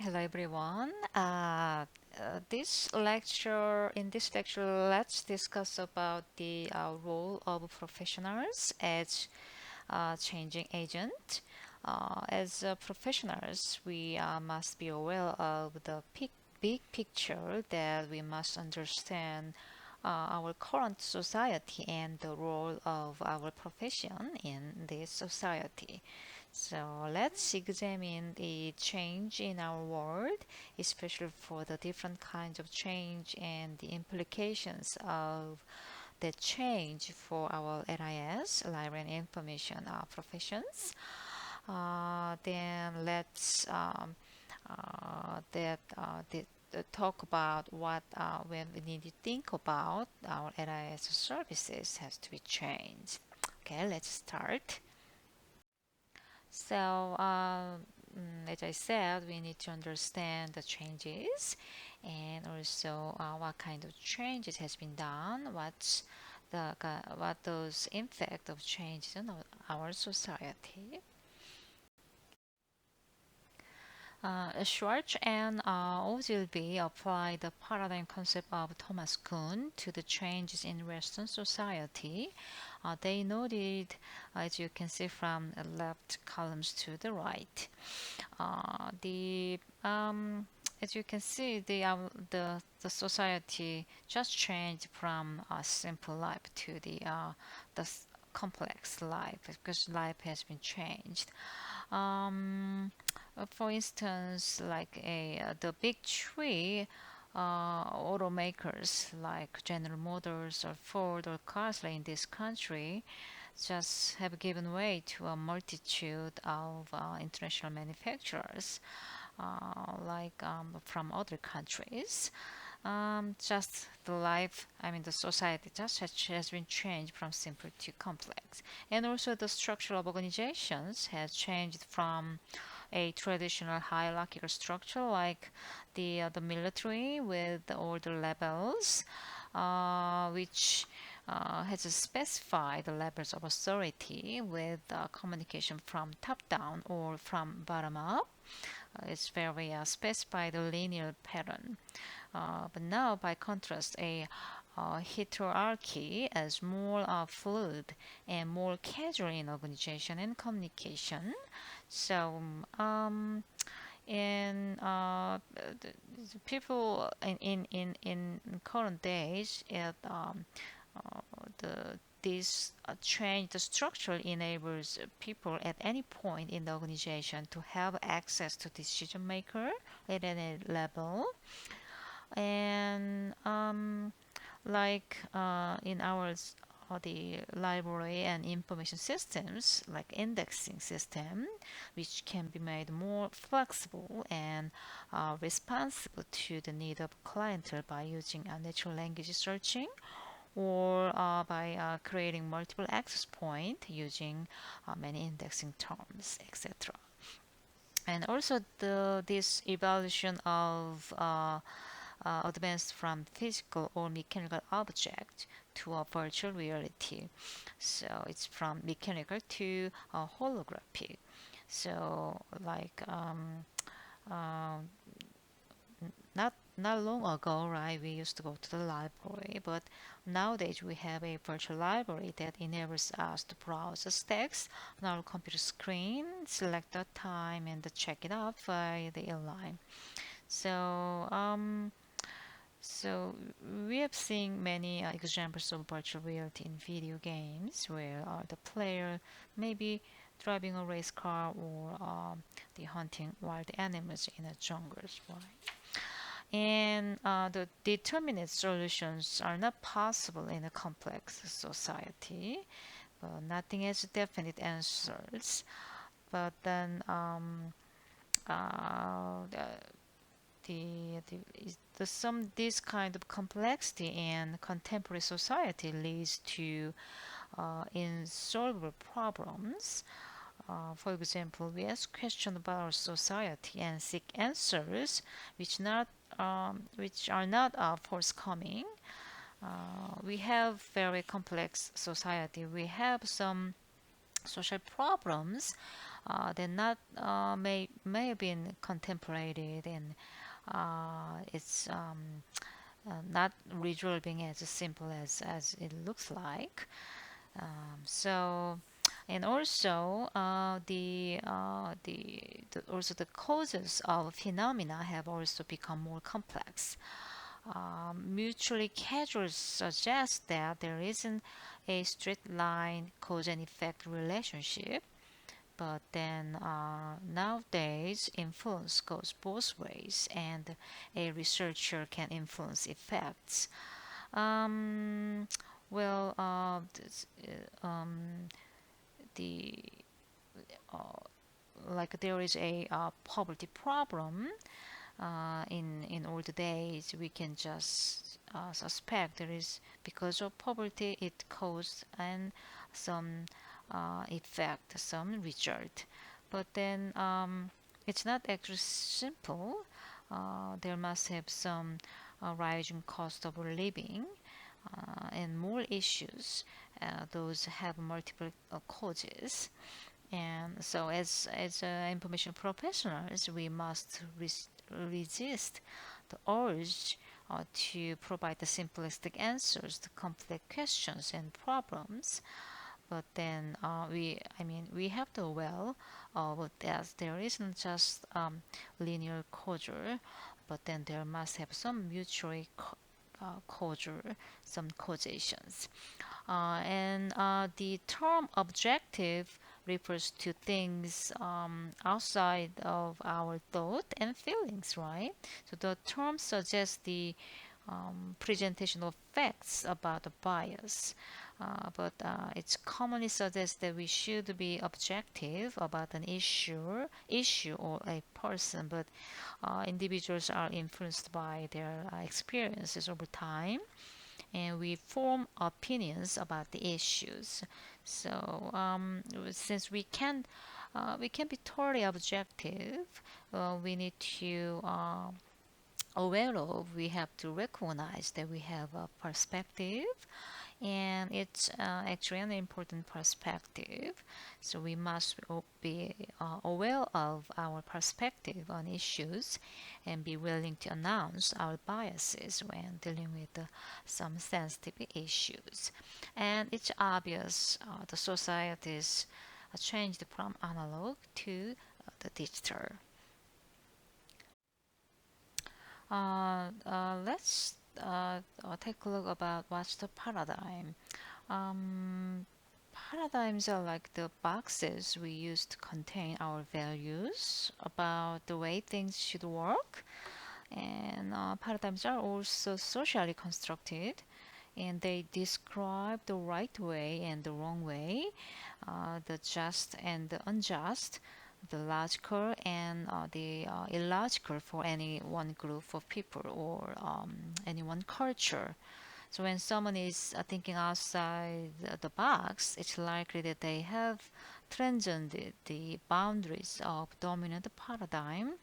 Hello everyone. In this lecture, let's discuss about the role of professionals as changing agent. As professionals, we must be aware of the big picture that we must understand our current society and the role of our profession in this society. So let's examine the change in our world, especially for the different kinds of change and the implications of the change for our LIS, Library and Information professions. Then let's that talk about what when we need to think about our LIS services has to be changed. Okay, let's start. So, as I said, we need to understand the changes and also what kind of changes has been done, what those impact of changes on our society. Schwartz and Ogilvy applied the paradigm concept of Thomas Kuhn to the changes in Western society. They noted, as you can see from the left columns to the right, the as you can see, the society just changed from a simple life to the complex life because life has been changed. Um, for instance, like the big three automakers like General Motors or Ford or Chrysler in this country just have given way to a multitude of international manufacturers from other countries. Just the life, I mean, the society just has been changed from simple to complex. And also the structure of organizations has changed from a traditional hierarchical structure like the military with all the levels, which has specified the levels of authority with communication from top down or from bottom up. It's very specified linear pattern. But now, by contrast, a hierarchy is more fluid and more casual in organization and communication. So, in people in current days, this change the structure enables people at any point in the organization to have access to decision maker at any level and in ours the library and information systems like indexing system which can be made more flexible and responsive to the need of clientele by using natural language searching or by creating multiple access point using many indexing terms, etc. And also this evolution of advanced from physical or mechanical object to a virtual reality. So it's from mechanical to holographic. So uh, not long ago, right? We used to go to the library, but nowadays we have a virtual library that enables us to browse the text on our computer screen, select the time, and check it out via the inline. So so we have seen many examples of virtual reality in video games where the player may be driving a race car or the hunting wild animals in a jungle, right? And the determinate solutions are not possible in a complex society. Nothing has definite answers. But then the, some this kind of complexity in contemporary society leads to insolvable problems. For example, we ask questions about our society and seek answers which are not forthcoming. We have very complex society. We have some social problems that not may have been contemplated, and it's not resolving as simple as it looks like. So, and also also the causes of phenomena have also become more complex. Mutually casual suggests that there isn't a straight line cause and effect relationship, but then nowadays influence goes both ways, and a researcher can influence effects. Um, well, the uh, like there is a poverty problem in old days. We can just suspect there is, because of poverty it caused and some effect, some result, but then it's not actually simple. There must have some rising cost of living and more issues. Those have multiple causes, and so as information professionals, we must resist the urge to provide the simplistic answers to complex questions and problems. But then we have to well that there isn't just linear causal, but then there must have some mutually causal, some causations. And the term objective refers to things outside of our thought and feelings, right? So the term suggests the presentation of facts about a bias, but it's commonly suggests that we should be objective about an issue or a person, but individuals are influenced by their experiences over time, and we form opinions about the issues. So since we can be totally objective, we need to aware of, we have to recognize that we have a perspective, and it's actually an important perspective. So we must be aware of our perspective on issues and be willing to announce our biases when dealing with some sensitive issues. And it's obvious the societies changed from analog to the digital. Let's take a look about what's the paradigm. Um, Paradigms are like the boxes we use to contain our values about the way things should work. And paradigms are also socially constructed, and they describe the right way and the wrong way, the just and the unjust, the logical and the illogical for any one group of people or any one culture. So when someone is thinking outside the box, it's likely that they have transcended the boundaries of dominant paradigm.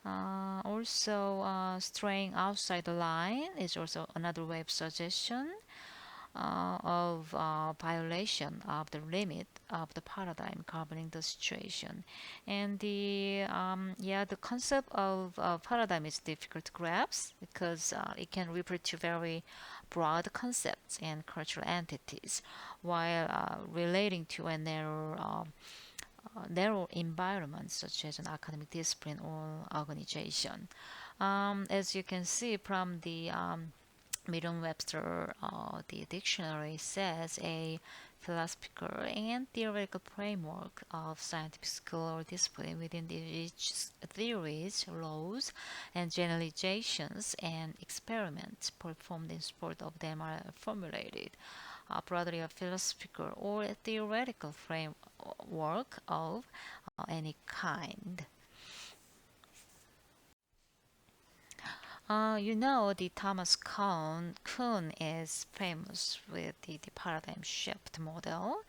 Also, straying outside the line is also another way of suggestion of violation of the limit of the paradigm governing the situation. And the concept of paradigm is difficult to grasp because it can refer to very broad concepts and cultural entities, while relating to a narrow environment such as an academic discipline or organization. As you can see from the Merriam-Webster, the dictionary says a philosophical and theoretical framework of scientific skill or discipline within which theories, laws, and generalizations and experiments performed in support of them are formulated. Broadly, a philosophical or a theoretical framework of any kind. The Thomas Kuhn is famous with the paradigm shift model,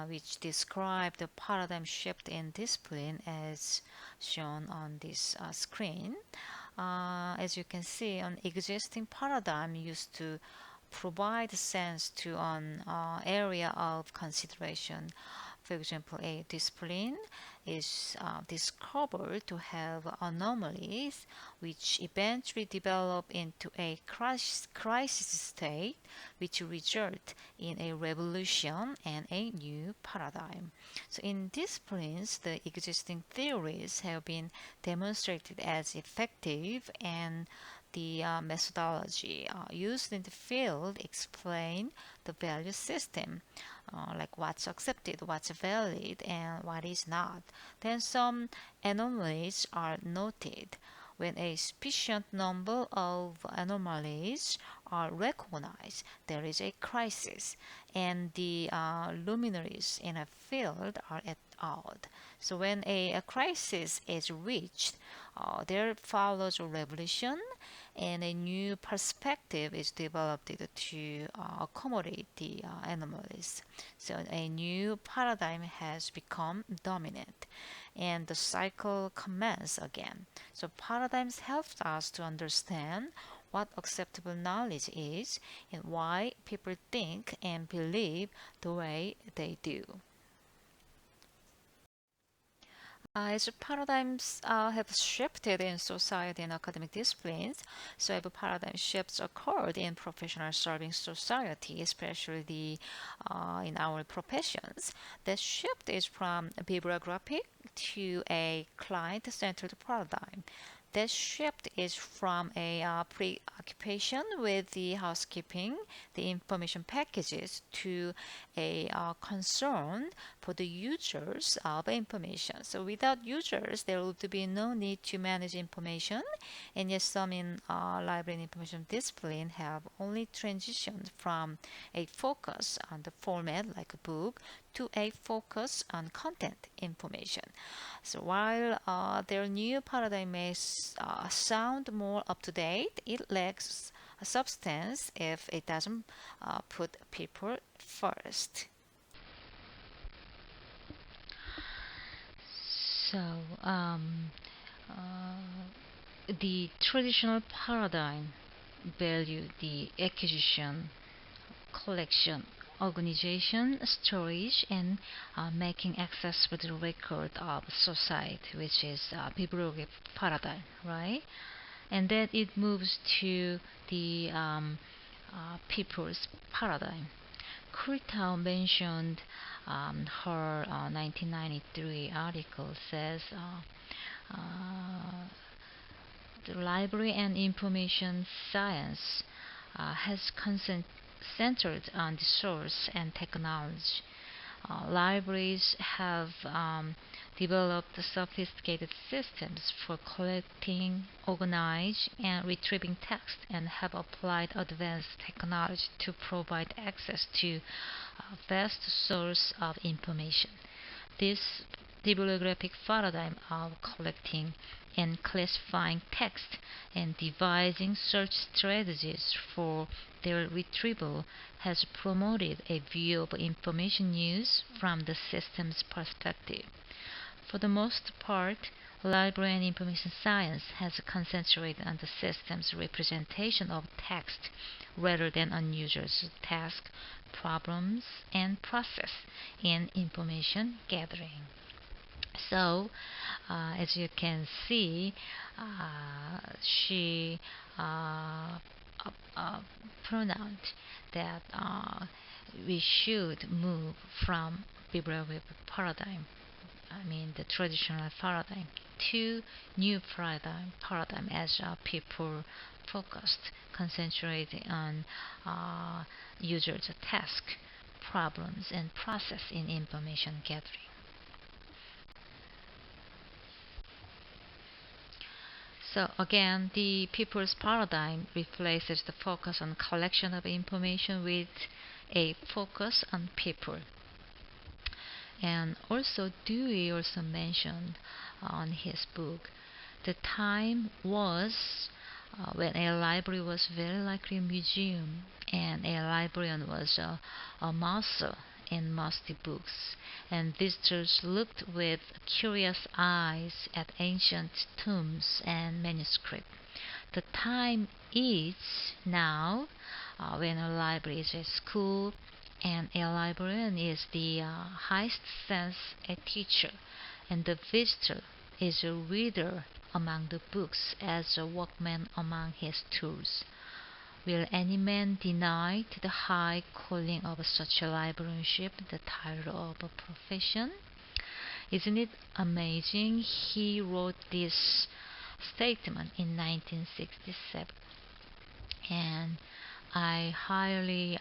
which described the paradigm shift in discipline as shown on this screen. As you can see, an existing paradigm used to provide sense to an area of consideration, For example, a discipline is discovered to have anomalies which eventually develop into a crisis state, which result in a revolution and a new paradigm. So in disciplines, the existing theories have been demonstrated as effective, and the methodology used in the field explain the value system, like what's accepted, what's valid, and what is not. Then some anomalies are noted. When a sufficient number of anomalies are recognized, there is a crisis, and the luminaries in a field are at odds. So when a crisis is reached, there follows a revolution, and a new perspective is developed to accommodate the anomalies. So a new paradigm has become dominant, and the cycle commences again. So paradigms help us to understand what acceptable knowledge is and why people think and believe the way they do. As paradigms have shifted in society and academic disciplines, so if paradigm shifts occurred in professional serving society, especially in our professions. The shift is from bibliographic to a client-centered paradigm. This shift is from a preoccupation with the housekeeping, the information packages, to a concern for the users of information. So without users, there would be no need to manage information, and yet some in library and information discipline have only transitioned from a focus on the format like a book to a focus on content information. So while their new paradigm may sound more up to date, it lacks a substance if it doesn't put people first. So, the traditional paradigm value the acquisition, collection, organization, storage, and making accessible the record of society, which is bibliographic paradigm, right? And then it moves to the people's paradigm. Kurtau mentioned her 1993 article says the library and information science has centered on the source and technology. Libraries have developed sophisticated systems for collecting, organizing, and retrieving text and have applied advanced technology to provide access to a vast source of information. This bibliographic paradigm of collecting and classifying text and devising search strategies for their retrieval has promoted a view of information use from the system's perspective. For the most part, library and information science has concentrated on the system's representation of text rather than on users' tasks, problems, and process in information gathering. So, as you can see, she uh, pronounced that we should move from bibliographic paradigm, I mean the traditional paradigm, to new paradigm as people focused, concentrating on users' task, problems, and process in information gathering. So again, the people's paradigm replaces the focus on collection of information with a focus on people. And also Dewey also mentioned on his book the time was when a library was very likely a museum and a librarian was a master in musty books, and visitors looked with curious eyes at ancient tombs and manuscripts. The time is now when a library is a school And a librarian is the highest sense a teacher, and the visitor is a reader among the books as a workman among his tools. Will any man deny to the high calling of such a librarianship the title of a profession? Isn't it amazing he wrote this statement in 1967? And I highly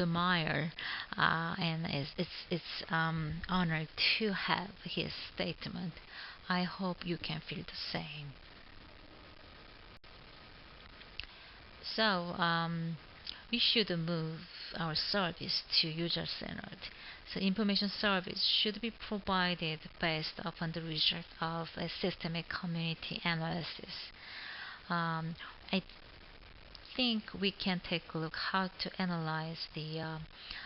admire and it's honored to have his statement. I hope you can feel the same. So we should move our service to user-centered. So information service should be provided based upon the result of a systemic community analysis. I think we can take a look how to analyze the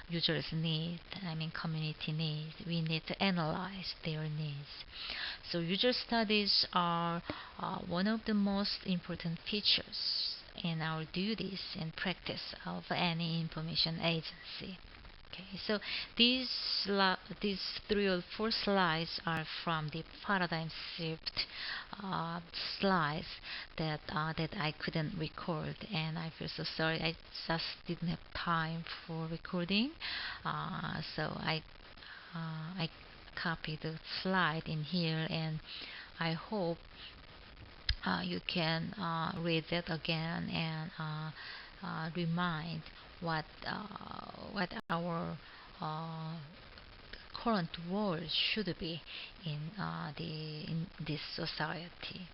user's needs. I mean community needs. We need to analyze their needs. So user studies are one of the most important features in our duties and practice of any information agency. Okay, so these three or four slides are from the paradigm shift uh, slides that I couldn't record, and I feel so sorry. I just didn't have time for recording, so I copied the slide in here, and I hope you can read that again and remind what our uh, current role should be in this society.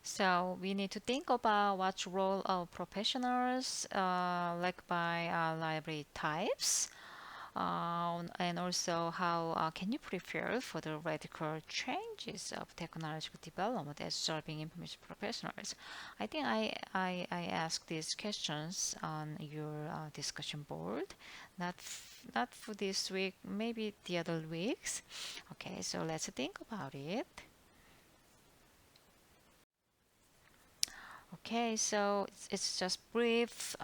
So we need to think about what role of professionals, like by library types, and also how can you prepare for the radical changes of technological development as serving information professionals. I think I asked these questions on your discussion board, not for this week, maybe the other weeks. Okay, so let's think about it. Okay, so it's just brief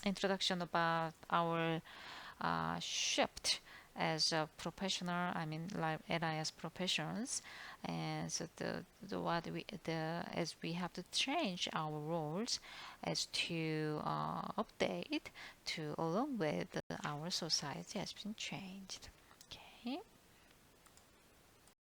introduction about our shift as a professional. I mean, like NIS professions, and so the what we the as we have to change our roles as to update to along with our society has been changed. Okay.